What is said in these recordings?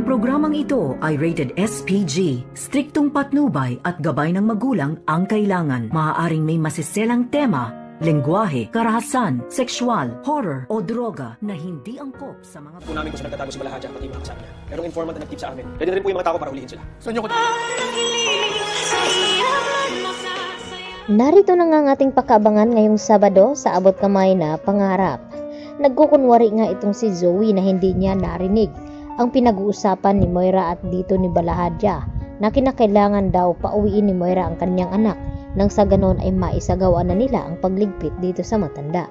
Ang programang ito ay rated SPG. Striktong patnubay at gabay ng magulang ang kailangan. Maaaring may masiselang tema, lengguwahe, karahasan, sexual, horror o droga na hindi angkop sa mga... Po namin kung saan nagtatago si Balahadja pati yung mga kasama niya. Merong informant na nag-tip sa amin. Ready na rin po yung mga tao para hulihin sila. Saan niyo ko... Narito na nga ang ating pakabangan ngayong Sabado sa abot kamay na pangarap. Nagkukunwari nga itong si Zoe na hindi niya narinig ang pinag-uusapan ni Moira at dito ni Balahadja na kinakailangan daw pauwiin ni Moira ang kanyang anak nang sa ganon ay maisagawa na nila ang pagligpit dito sa matanda.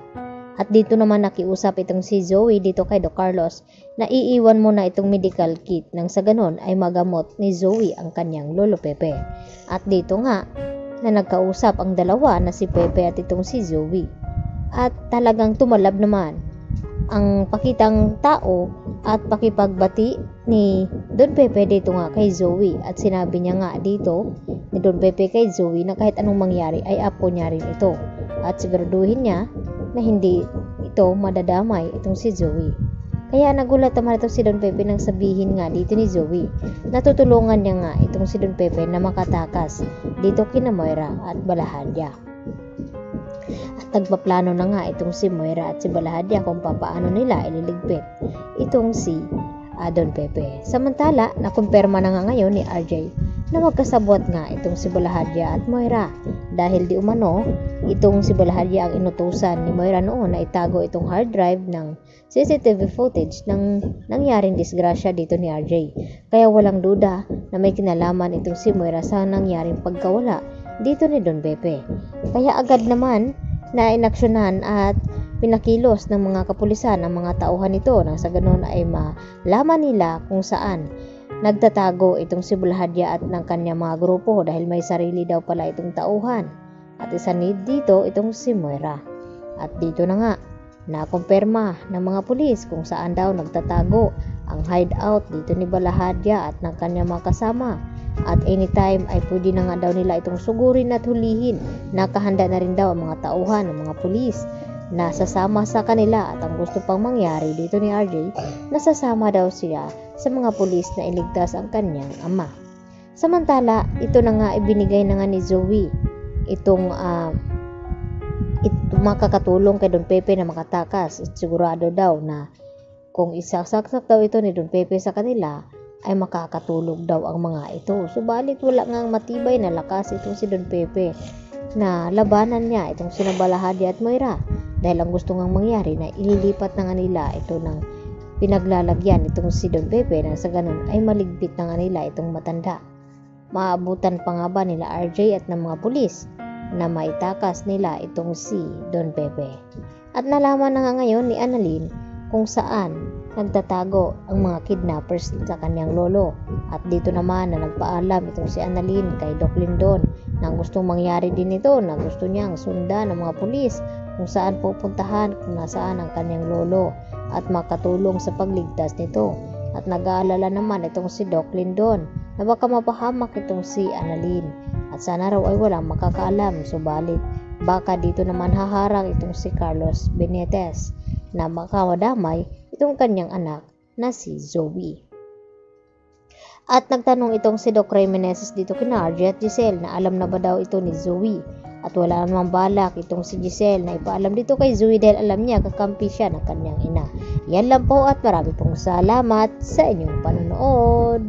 At dito naman nakiusap itong si Zoe dito kay Doc Carlos na iiwan mo na itong medical kit nang sa ganon ay magamot ni Zoe ang kanyang lolo Pepe. At dito nga na nagkausap ang dalawa na si Pepe at itong si Zoe. At talagang tumalab naman ang pakitang tao at pakipagbati ni Don Pepe dito nga kay Zoe. At sinabi niya nga dito ni Don Pepe kay Zoe na kahit anong mangyari ay apo niya rin ito. At siguraduhin niya na hindi ito madadamay itong si Zoe. Kaya nagulat naman itong si Don Pepe nang sabihin nga dito ni Zoe. Natutulungan niya nga itong si Don Pepe na makatakas dito kina Moira at Balahadja. At nagpaplano na nga itong si Moira at si Balahadja kung papaano nila ililigpit itong si Don Pepe. Samantala, nakumpirma na nga ngayon ni RJ na magkasabot nga itong si Balahadja at Moira dahil di umano itong si Balahadja ang inutusan ni Moira noon na itago itong hard drive ng CCTV footage ng nangyaring disgrasya dito ni RJ. Kaya walang duda na may kinalaman itong si Moira sa nangyaring pagkawala dito ni Don Pepe. Kaya agad naman na inaksyonan at pinakilos ng mga kapulisan ang mga tauhan nito nang sa ganon ay malaman nila kung saan nagtatago itong si Balahadja at ng kanyang mga grupo dahil may sarili daw pala itong tauhan. At isa dito itong si Moira. At dito na nga nakumpirma ng mga pulis kung saan daw nagtatago ang hideout dito ni Balahadja at ng kanyang mga kasama. At anytime ay pwede na nga daw nila itong sugurin at hulihin. Nakahanda na rin daw ang mga tauhan ng mga pulis na sasama sa kanila. At ang gusto pang mangyari dito ni RJ, nasasama daw siya sa mga pulis na iligtas ang kanyang ama. Samantala, ito na nga ibinigay na nga ni Zoe itong makakatulong kay Don Pepe na makatakas. At sigurado daw na kung isasaksak daw ito ni Don Pepe sa kanila ay makakatulog daw ang mga ito. Subalit wala ngang matibay na lakas itong si Don Pepe na labanan niya itong sina Balahadja at Moira dahil ang gusto ngang mangyari na ililipat na nga nila ito ng pinaglalagyan itong si Don Pepe na sa ganun ay maligpit na nga nila itong matanda. Maabutan pa nga ba nila RJ at ng mga pulis na maitakas nila itong si Don Pepe. At nalaman na nga ngayon ni Annalyn kung saan nagtatago ang mga kidnappers sa kanyang lolo. At dito naman na nagpaalam itong si Annalyn kay Doc Lindon na gustong mangyari din ito na gusto niyang sundan ng mga pulis kung saan pupuntahan kung nasaan ang kanyang lolo at makatulong sa pagligtas nito. At nag-aalala naman itong si Doc Lindon na baka mapahamak itong si Annalyn at sana raw ay walang makakaalam. Subalit baka dito naman haharang itong si Carlos Benitez na makawadamay itong kanyang anak na si Zoe. At nagtanong itong si Doc Ray Meneses dito kina RJ at Giselle na alam na ba daw ito ni Zoe. At wala namang balak itong si Giselle na ipaalam dito kay Zoe dahil alam niya kakampi siya ng kanyang ina. Yan lang po at marami pong salamat sa inyong panonood.